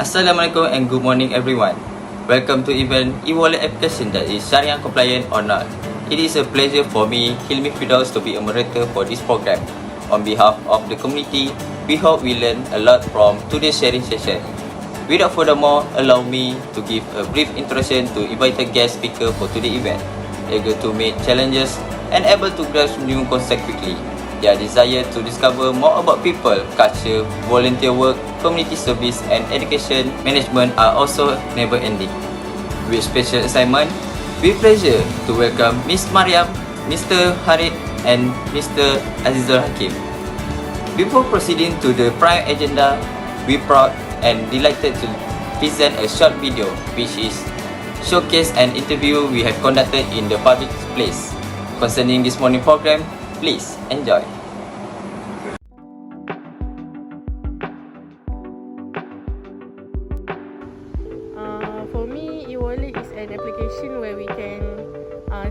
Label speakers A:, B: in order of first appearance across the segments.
A: Assalamualaikum and good morning everyone. Welcome to event e-wallet application that is Shariah compliant or not. It is a pleasure for me, HILMI FIRDAUS, to be a moderator for this program. On behalf of the community, we hope we learn a lot from today's sharing session. Without furthermore, allow me to give a brief introduction to invited guest speaker for today's event. Eager to meet challenges and able to grasp new concepts quickly. Their desire to discover more about people, culture, volunteer work, community service and education management are also never ending. With special assignment, with pleasure to welcome Ms. MARYAM, Mr. HARITH and Mr. AZIZUL HAKIM. Before proceeding to the prime agenda, we proud and delighted to present a short video which is showcase an interview we have conducted in the public place. Concerning this morning program, please enjoy.
B: For me, e-wallet is an application where we can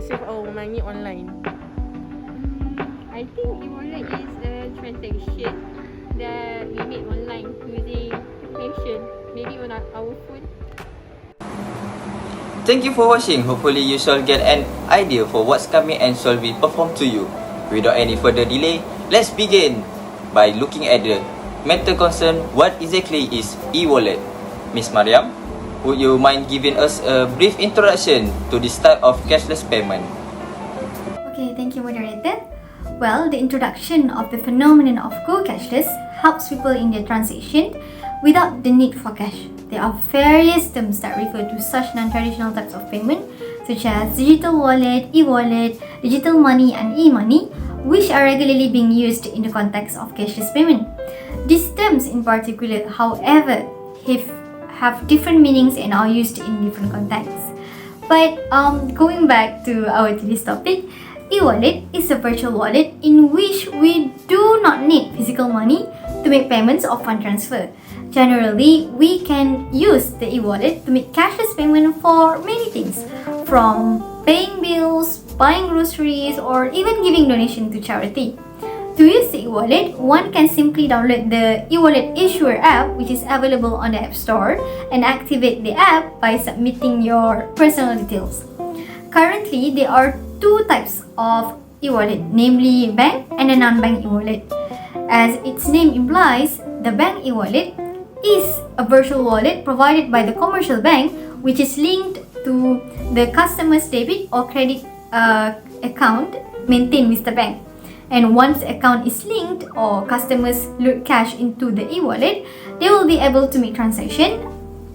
B: save our money online.
C: I think e-wallet is a transaction that we make online using application, maybe on our phone.
A: Thank you for watching. Hopefully you shall get an idea for what's coming and shall be performed to you. Without any further delay, let's begin by looking at the matter concern. What exactly is e-wallet? Miss MARYAM, would you mind giving us a brief introduction to this type of cashless payment?
D: Okay, thank you, moderator. Well, the introduction of the phenomenon of go cashless helps people in their transaction without the need for cash. There are various terms that refer to such non-traditional types of payment, such as digital wallet, e-wallet, digital money and e-money, which are regularly being used in the context of cashless payment. These terms in particular, however, have different meanings and are used in different contexts. But going back to our today's topic, e-wallet is a virtual wallet in which we do not need physical money to make payments or fund transfer. Generally, we can use the e-wallet to make cashless payment for many things, from paying bills, buying groceries, or even giving donation to charity. To use the e-wallet, one can simply download the e-wallet issuer app, which is available on the App Store, and activate the app by submitting your personal details. Currently, there are two types of e-wallet, namely bank and a non-bank e-wallet. As its name implies, the bank e-wallet is a virtual wallet provided by the commercial bank, which is linked to the customer's debit or credit account maintained with the bank. And once the account is linked or customers load cash into the e-wallet, they will be able to make transaction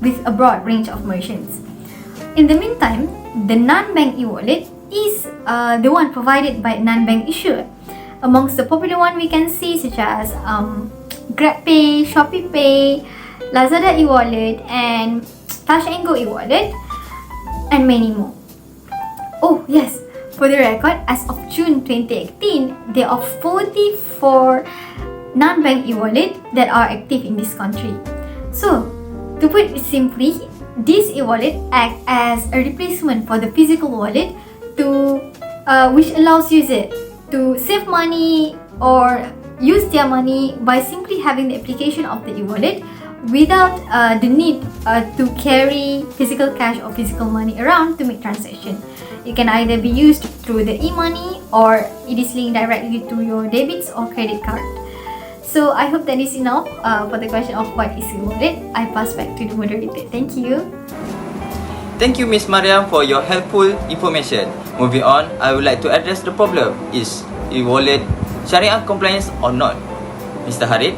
D: with a broad range of merchants. In the meantime, the non-bank e-wallet is the one provided by a non-bank issuer. Amongst the popular one we can see such as GrabPay, ShopeePay, Lazada e-wallet and Touch and Go e-wallet and many more. Oh yes, for the record, as of June 2018, there are 44 non-bank e-wallet that are active in this country. So, to put it simply, this e-wallet act as a replacement for the physical wallet which allows user to save money or use their money by simply having the application of the e-wallet without the need to carry physical cash or physical money around to make transaction. It can either be used through the e-money or it is linked directly to your debits or credit card. So I hope that is enough for the question of what is e-wallet. I pass back to the moderator. Thank you.
A: Thank you, Ms. MARYAM, for your helpful information. Moving on, I would like to address the problem. Is e-wallet Shariah compliance or not? Mr. HARITH,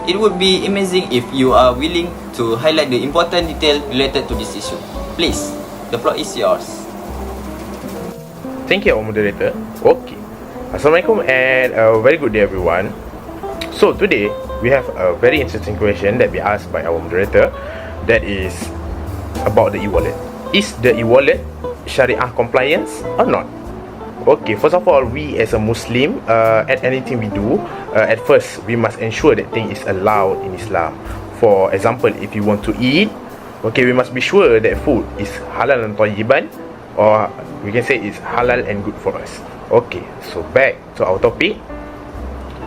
A: it would be amazing if you are willing to highlight the important detail related to this issue. Please, the floor is yours.
E: Thank you, our moderator. Okay. Assalamualaikum and a very good day, everyone. So today we have a very interesting question that we asked by our moderator, that is about the e-wallet. Is the e-wallet Shariah compliance or not? Okay, first of all, we as a Muslim, at anything we do, at first we must ensure that thing is allowed in Islam. For example, if you want to eat, okay, we must be sure that food is halal and tayyiban, or we can say it's halal and good for us. Okay, so back to our topic.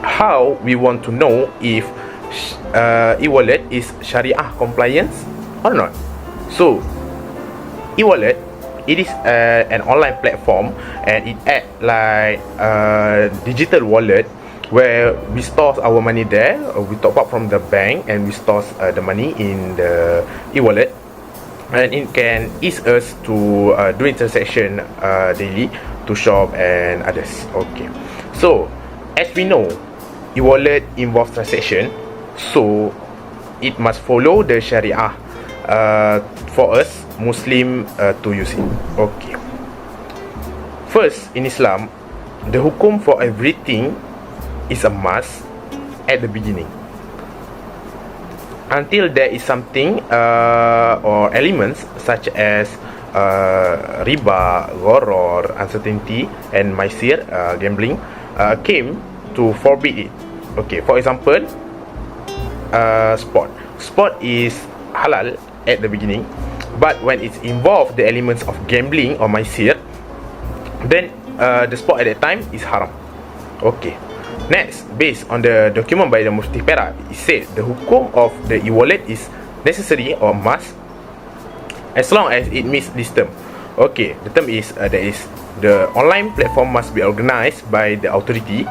E: How we want to know if e-wallet is Shariah compliance or not? So, e-wallet, it is an online platform, and it acts like a digital wallet where we store our money there. We top up from the bank and we store the money in the e-wallet, and it can ease us to doing transaction daily to shop and others. Okay, so as we know, e-wallet involves transaction, so it must follow the Shariah for us Muslim to use it. Okay, first, in Islam, the hukum for everything is a must at the beginning. Until there is something or elements such as riba, gharar, uncertainty, and maisir, gambling, came to forbid it. Okay, for example, sport is halal at the beginning, but when it's involved the elements of gambling or maisir, then the sport at that time is haram. Okay, next, based on the document by the Mufti Perak, it said the hukum of the e-wallet is necessary or must as long as it meets this term. Okay, the term is that is the online platform must be organized by the authority,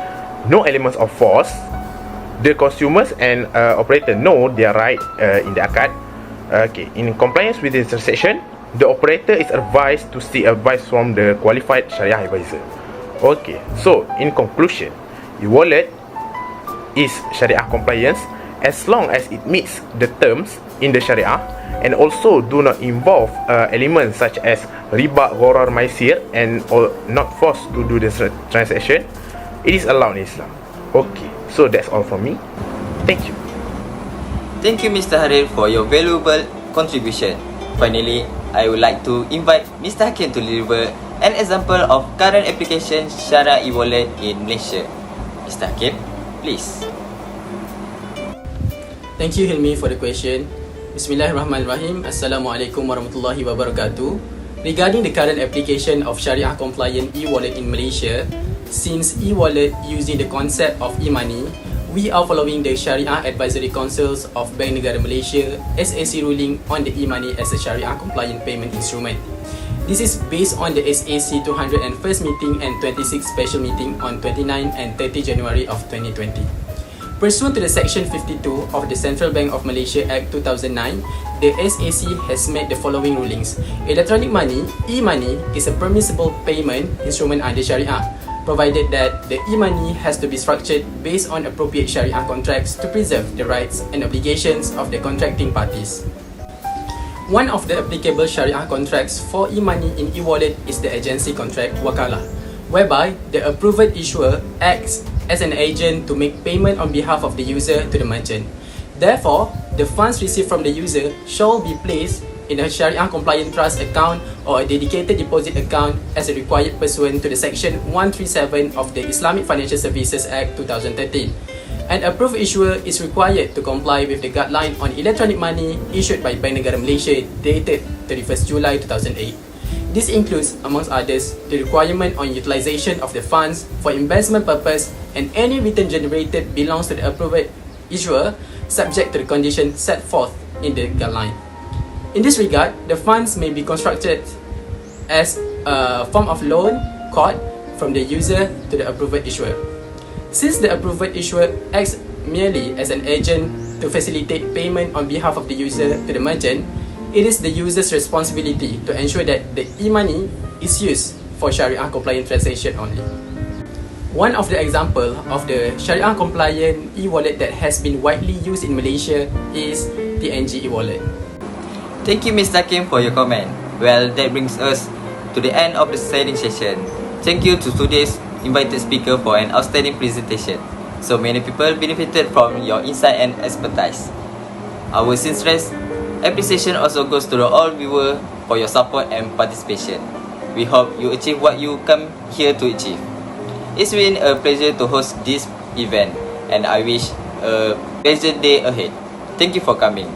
E: no elements of force, the consumers and operator know their right in the akad. Okay, in compliance with this transaction, the operator is advised to seek advice from the qualified Shariah advisor. Okay, so in conclusion, e-wallet is Shariah compliance as long as it meets the terms in the Shariah and also do not involve elements such as riba, gharar, maisir, and or not forced to do this transaction. It is allowed in Islam. Okay, so that's all from me. Thank you.
A: Thank you, Mr. Harith, for your valuable contribution. Finally, I would like to invite Mr. Hakim to deliver an example of current application Shariah e-wallet in Malaysia. Mr. Hakim, please.
F: Thank you, Hilmi, for the question. Bismillahirrahmanirrahim. Assalamualaikum warahmatullahi wabarakatuh. Regarding the current application of Shariah compliant e-wallet in Malaysia, since e-wallet using the concept of e-money, we are following the Shariah Advisory Councils of Bank Negara Malaysia SAC ruling on the e-money as a Shariah compliant payment instrument. This is based on the SAC 201st meeting and 26th special meeting on 29 and 30 January of 2020. Pursuant to the Section 52 of the Central Bank of Malaysia Act 2009, the SAC has made the following rulings. Electronic money, e-money, is a permissible payment instrument under Shariah, provided that the e-money has to be structured based on appropriate Shariah contracts to preserve the rights and obligations of the contracting parties. One of the applicable Shariah contracts for e-money in e-wallet is the agency contract wakalah, whereby the approved issuer acts as an agent to make payment on behalf of the user to the merchant. Therefore, the funds received from the user shall be placed in a Shariah compliant trust account or a dedicated deposit account as required pursuant to the Section 137 of the Islamic Financial Services Act 2013. An approved issuer is required to comply with the guideline on electronic money issued by Bank Negara Malaysia dated 31st July 2008. This includes, amongst others, the requirement on utilisation of the funds for investment purpose, and any return generated belongs to the approved issuer subject to the conditions set forth in the guideline. In this regard, the funds may be constructed as a form of loan called from the user to the approved issuer. Since the approved issuer acts merely as an agent to facilitate payment on behalf of the user to the merchant, it is the user's responsibility to ensure that the e-money is used for Shariah compliant transaction only. One of the examples of the Shariah compliant e-wallet that has been widely used in Malaysia is the NG e-wallet.
A: Thank you, Mr. Hakim, for your comment. Well, that brings us to the end of the studying session. Thank you to today's invited speaker for an outstanding presentation. So many people benefited from your insight and expertise. Our sincerest appreciation also goes to the all viewers for your support and participation. We hope you achieve what you come here to achieve. It's been a pleasure to host this event, and I wish a pleasant day ahead. Thank you for coming.